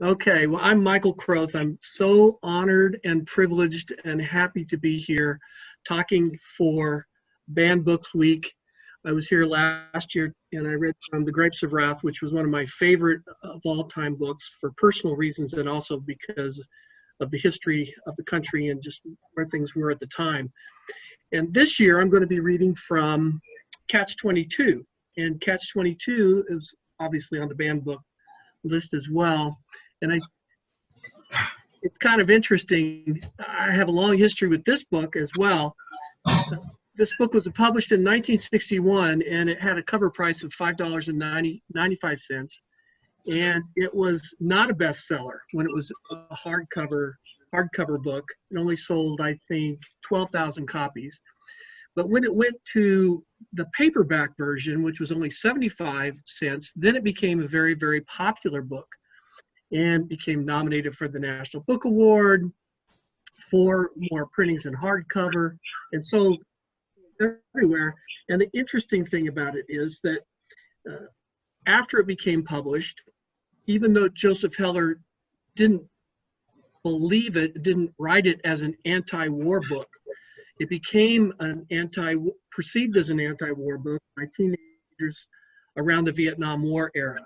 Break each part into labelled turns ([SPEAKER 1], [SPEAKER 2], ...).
[SPEAKER 1] Okay, well, I'm Michael Kroth. I'm so honored and privileged and happy to be here talking for Banned Books Week. I was here last year and I read from The Grapes of Wrath, which was one of my favorite of all time books for personal reasons and also because of the history of the country and just where things were at the time. And this year I'm going to be reading from Catch-22. And Catch-22 is obviously on the banned book list as well. And it's kind of interesting. I have a long history with this book as well. This book was published in 1961, and it had a cover price of $5.95. And it was not a bestseller when it was a hardcover book. It only sold, I think, 12,000 copies. But when it went to the paperback version, which was only 75 cents, then it became a very, very popular book and became nominated for the National Book Award, for more printings in hardcover, and sold everywhere. And the interesting thing about it is that after it became published, even though Joseph Heller didn't believe it, didn't write it as an anti-war book, it became perceived as an anti-war book by teenagers around the Vietnam War era.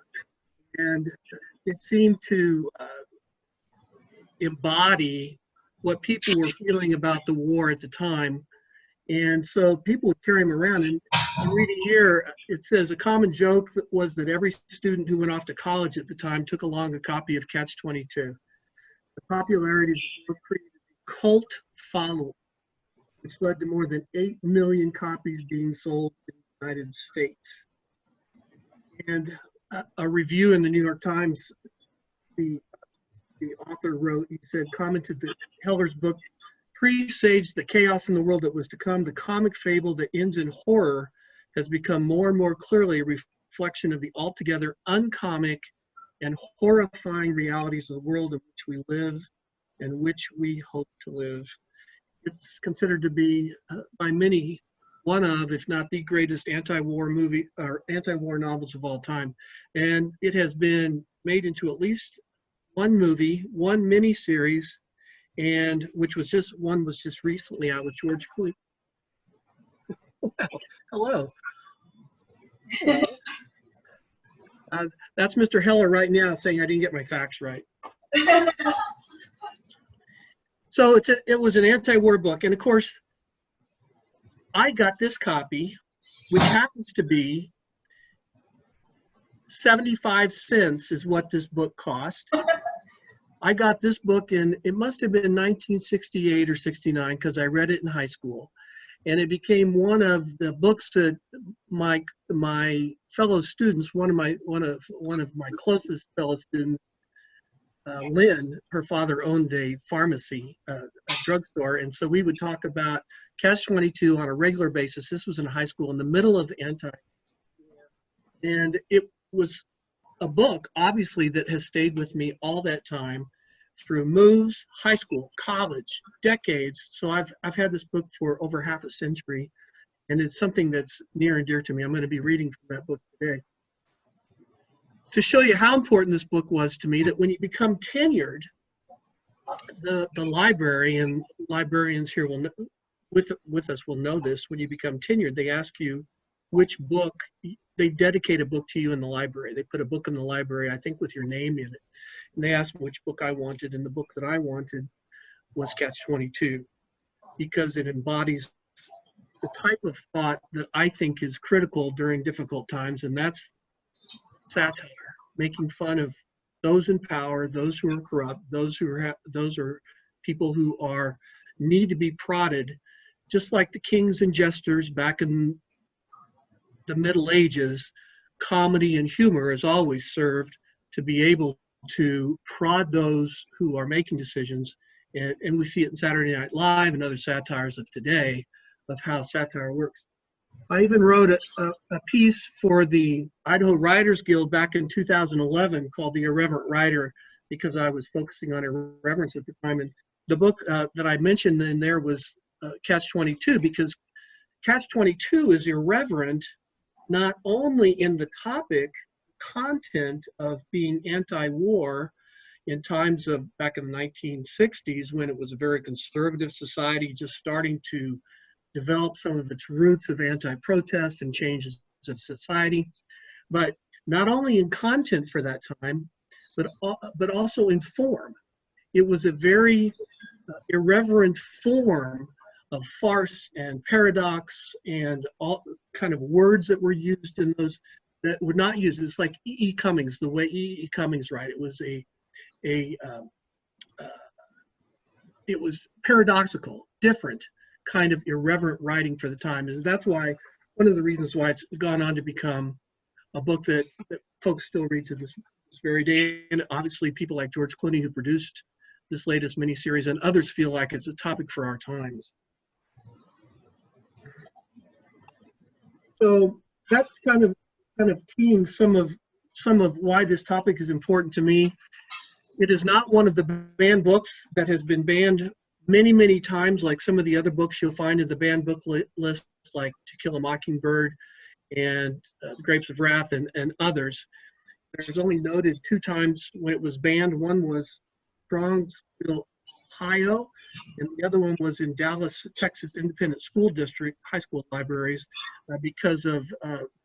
[SPEAKER 1] And it seemed to embody what people were feeling about the war at the time. And so people would carry them around. And I'm reading here, it says a common joke was that every student who went off to college at the time took along a copy of Catch-22. The popularity of the book created a cult following, which led to more than 8 million copies being sold in the United States. And a review in the New York Times, the author wrote, he said, commented that Heller's book presaged the chaos in the world that was to come. The comic fable that ends in horror has become more and more clearly a reflection of the altogether uncomic and horrifying realities of the world in which we live and which we hope to live. It's considered to be, by many, one of, if not the greatest anti-war movie or anti-war novels of all time. And it has been made into at least one movie, one miniseries, and one was just recently out with George Clooney. Wow. Hello. That's Mr. Heller right now saying I didn't get my facts right. So it was an anti-war book, and of course, I got this copy, which happens to be 75 cents is what this book cost. I got this book in, it must have been 1968 or 69 because I read it in high school. And it became one of the books that my fellow students, one of my closest fellow students, Lynn, her father owned a pharmacy, a drugstore, and so we would talk about Catch-22 on a regular basis. This was in high school in the middle of anti-war, and it was a book, obviously, that has stayed with me all that time through moves, high school, college, decades. So I've had this book for over half a century, and it's something that's near and dear to me. I'm going to be reading from that book today. To show you how important this book was to me, that when you become tenured, the library, and librarians here will know, with us will know this, when you become tenured, they ask you which book, they dedicate a book to you in the library. They put a book in the library, I think with your name in it. And they asked me which book I wanted, and the book that I wanted was Catch-22, because it embodies the type of thought that I think is critical during difficult times, and that's satire, making fun of those in power, those who are corrupt, those are people who need to be prodded, just like the kings and jesters back in the Middle Ages. Comedy and humor has always served to be able to prod those who are making decisions, and we see it in Saturday Night Live and other satires of today of how satire works. I even wrote a piece for the Idaho Writers Guild back in 2011 called The Irreverent Writer, because I was focusing on irreverence at the time. And the book that I mentioned in there was Catch-22, because Catch-22 is irreverent not only in the topic, content of being anti-war. in times of back in the 1960s, when it was a very conservative society just starting to develop some of its roots of anti-protest and changes of society, but not only in content for that time, but also in form. It was a very irreverent form of farce and paradox and all kind of words that were used in those that were not used. It's like E. E. Cummings, the way E. E. Cummings write. It was it was paradoxical, different kind of irreverent writing for the time. Is that's why one of the reasons why it's gone on to become a book that folks still read to this very day. And obviously people like George Clooney, who produced this latest miniseries, and others feel like it's a topic for our times. So that's kind of teeing some of why this topic is important to me. It is not one of the banned books that has been banned many times, like some of the other books you'll find in the banned book list, like To Kill a Mockingbird and The Grapes of Wrath and others. There's only noted 2 times when it was banned. One was Strongsville, Ohio, and the other one was in Dallas, Texas Independent School District high school libraries because of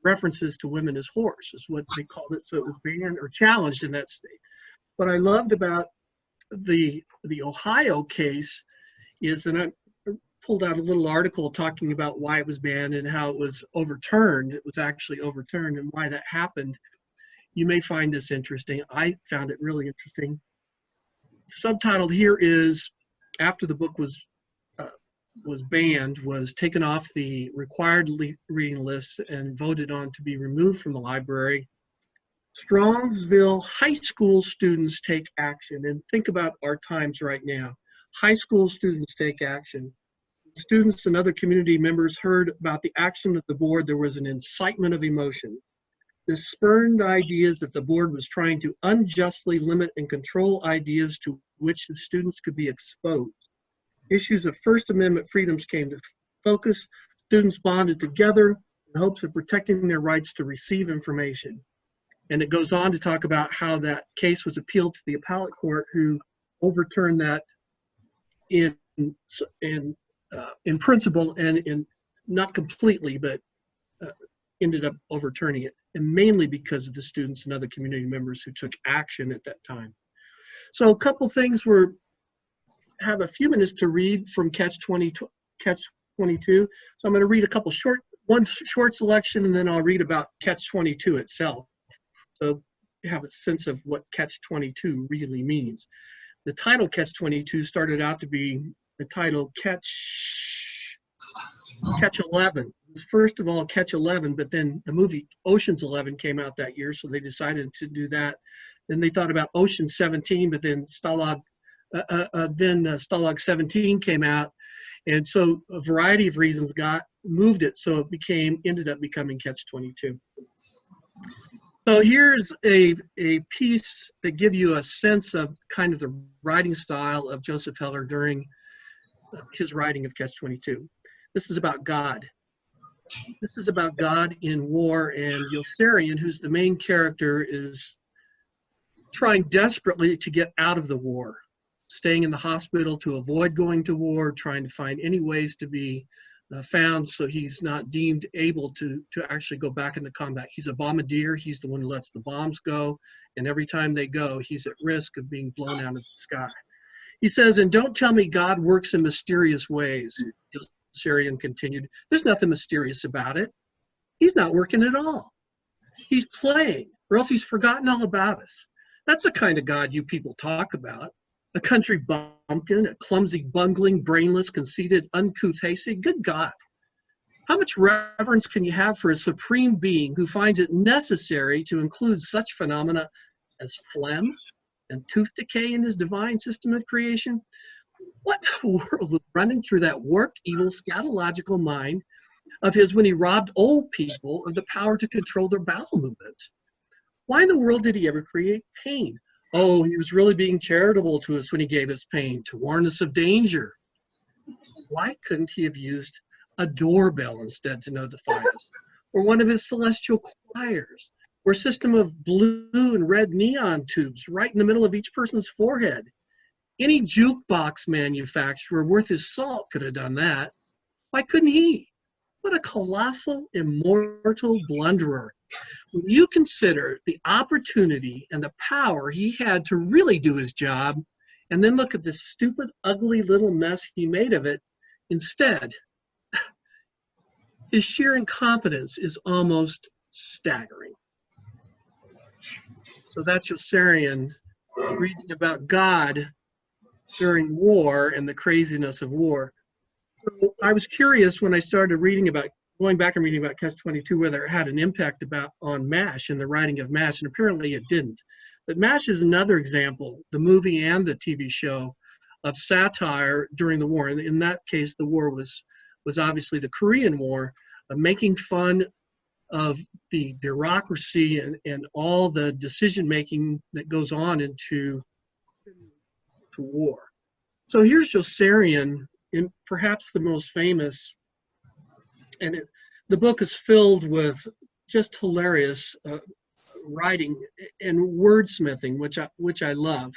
[SPEAKER 1] references to women as whores, is what they called it. So it was banned or challenged in that state. What I loved about the Ohio case is, and I pulled out a little article talking about why it was banned and how it was overturned. It was actually overturned and why that happened. You may find this interesting. I found it really interesting. Subtitled here is, after the book was banned, was taken off the required reading list and voted on to be removed from the library, Strongsville high school students take action. And think about our times right now. High school students take action. Students and other community members heard about the action of the board. There was an incitement of emotion. This spurned ideas that the board was trying to unjustly limit and control ideas to which the students could be exposed. Issues of First Amendment freedoms came to focus. Students bonded together in hopes of protecting their rights to receive information. And it goes on to talk about how that case was appealed to the appellate court, who overturned that in principle and in not completely, but ended up overturning it, and mainly because of the students and other community members who took action at that time. So a couple things have a few minutes to read from Catch-22. So I'm going to read a couple one short selection, and then I'll read about Catch-22 itself. So you have a sense of what Catch-22 really means. The title Catch-22 started out to be the title Catch-11. First of all, Catch-11, but then the movie Ocean's 11 came out that year, so they decided to do that. Then they thought about Ocean's 17, but then Stalag 17 came out, and so a variety of reasons moved it, so it ended up becoming Catch-22. So here's a piece that gives you a sense of kind of the writing style of Joseph Heller during his writing of Catch-22. This is about God. This is about God in war, and Yossarian, who's the main character, is trying desperately to get out of the war, staying in the hospital to avoid going to war, trying to find any ways to be found so he's not deemed able to actually go back into combat. He's a bombardier. He's the one who lets the bombs go, and every time they go, he's at risk of being blown out of the sky. He says, and don't tell me God works in mysterious ways. Yossarian continued, there's nothing mysterious about it. He's not working at all. He's playing, or else he's forgotten all about us. That's the kind of God you people talk about. A country bumpkin, a clumsy, bungling, brainless, conceited, uncouth hayseed. Good God. How much reverence can you have for a supreme being who finds it necessary to include such phenomena as phlegm and tooth decay in his divine system of creation? What in the world was running through that warped, evil, scatological mind of his when he robbed old people of the power to control their bowel movements? Why in the world did he ever create pain? Oh, he was really being charitable to us when he gave us pain, to warn us of danger. Why couldn't he have used a doorbell instead to notify us? Or one of his celestial choirs or a system of blue and red neon tubes right in the middle of each person's forehead. Any jukebox manufacturer worth his salt could have done that. Why couldn't he? What a colossal, immortal blunderer. When you consider the opportunity and the power he had to really do his job, and then look at this stupid, ugly little mess he made of it instead, his sheer incompetence is almost staggering. So that's Yossarian reading about God during war and the craziness of war. So I was curious when I started going back and reading about Catch-22, whether it had an impact on MASH and the writing of MASH, and apparently it didn't. But MASH is another example, the movie and the TV show, of satire during the war. And in that case, the war was obviously the Korean War, making fun of the bureaucracy and all the decision-making that goes on into war. So here's Yossarian in perhaps the most famous, and the book is filled with just hilarious writing and wordsmithing, which I love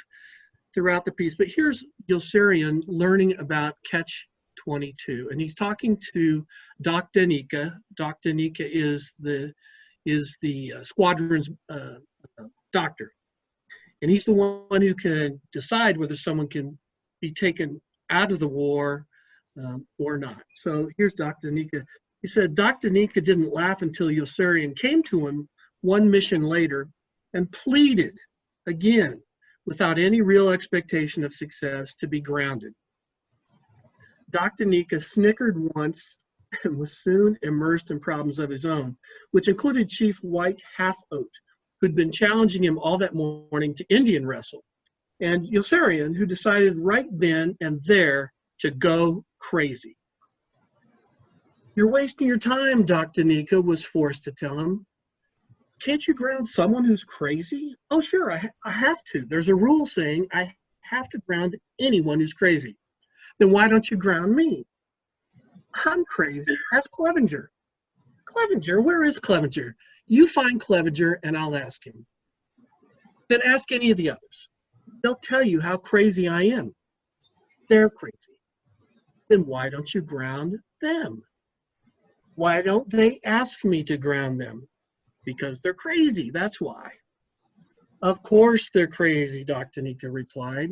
[SPEAKER 1] throughout the piece. But here's Yossarian learning about Catch-22, and he's talking to Doc Danica. Doc Danica is the squadron's doctor, and he's the one who can decide whether someone can be taken out of the war or not. So here's Doc Danica. He said, Doc Danica didn't laugh until Yossarian came to him one mission later and pleaded again, without any real expectation of success, to be grounded. Doc Danica snickered once and was soon immersed in problems of his own, which included Chief White Half-Oat, who'd been challenging him all that morning to Indian wrestle, and Yossarian, who decided right then and there to go crazy. You're wasting your time, Doc Danica was forced to tell him. Can't you ground someone who's crazy? Oh, sure, I have to. There's a rule saying I have to ground anyone who's crazy. Then why don't you ground me? I'm crazy. Ask Clevenger. Clevenger? Where is Clevenger? You find Clevenger and I'll ask him. Then ask any of the others. They'll tell you how crazy I am. They're crazy. Then why don't you ground them? Why don't they ask me to ground them? Because they're crazy, that's why. Of course they're crazy, Doc Danica replied.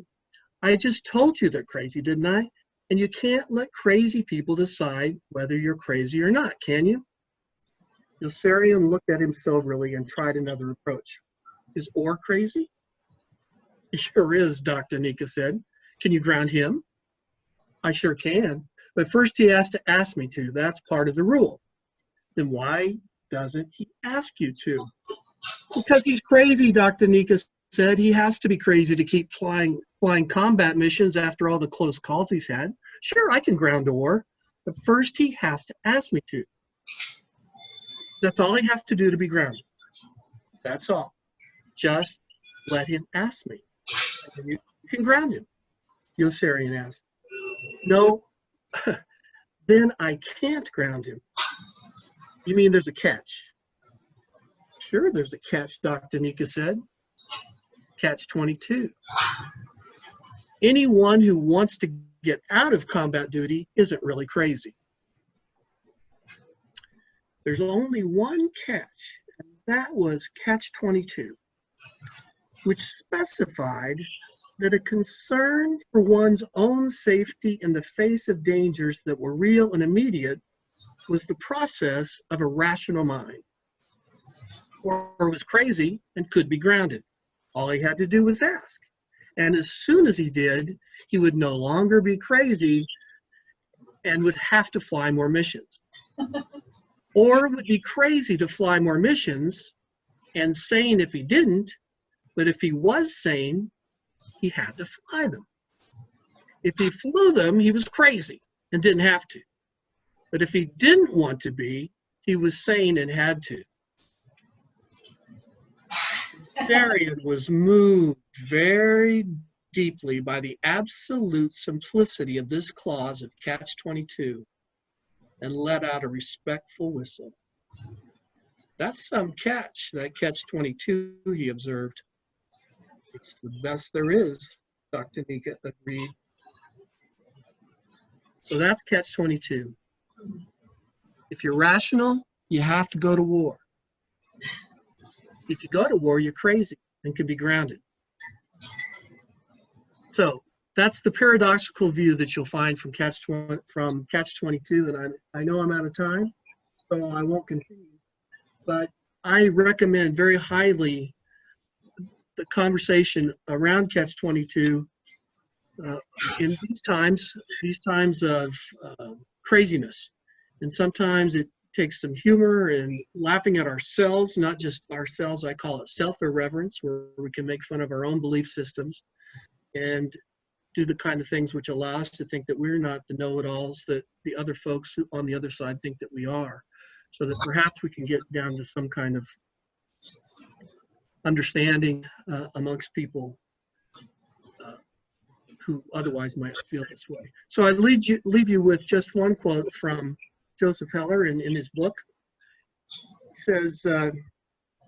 [SPEAKER 1] I just told you they're crazy, didn't I? And you can't let crazy people decide whether you're crazy or not, can you? Yossarian looked at him soberly and tried another approach. Is Orr crazy? He sure is, Doc Danica said. Can you ground him? I sure can, but first he has to ask me to. That's part of the rule. Then why doesn't he ask you to? Because he's crazy, Doc Danica said. He has to be crazy to keep flying combat missions after all the close calls he's had. Sure, I can ground Orr, but first he has to ask me to. That's all he has to do to be grounded. That's all. Just let him ask me. And you can ground him, Yossarian asked. No, then I can't ground him. You mean there's a catch? Sure, there's a catch, Doc Danica said. Catch-22. Anyone who wants to get out of combat duty isn't really crazy. There's only one catch, and that was Catch-22, which specified that a concern for one's own safety in the face of dangers that were real and immediate was the process of a rational mind. Or was crazy and could be grounded. All he had to do was ask. And as soon as he did, he would no longer be crazy and would have to fly more missions. Or would be crazy to fly more missions and sane if he didn't, but if he was sane, he had to fly them. If he flew them, he was crazy and didn't have to. But if he didn't want to be, he was sane and had to. Yossarian was moved very deeply by the absolute simplicity of this clause of Catch-22 and let out a respectful whistle. That's some catch, that catch 22, he observed. It's the best there is, Dr. Nika agreed. So that's catch 22. If you're rational, you have to go to war. If you go to war, you're crazy and can be grounded. So that's the paradoxical view that you'll find from catch 22, and I know I'm out of time, so I won't continue. But I recommend very highly the conversation around catch 22 in these times of craziness. And sometimes it takes some humor and laughing at ourselves, not just ourselves. I call it self-irreverence, where we can make fun of our own belief systems and do the kind of things which allow us to think that we're not the know-it-alls that the other folks on the other side think that we are, so that perhaps we can get down to some kind of understanding amongst people who otherwise might feel this way. So I leave you with just one quote from Joseph Heller in his book. He says,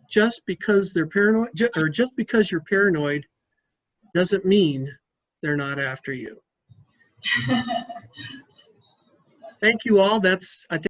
[SPEAKER 1] just because they're paranoid, or just because you're paranoid doesn't mean they're not after you. Thank you all. That's, I think,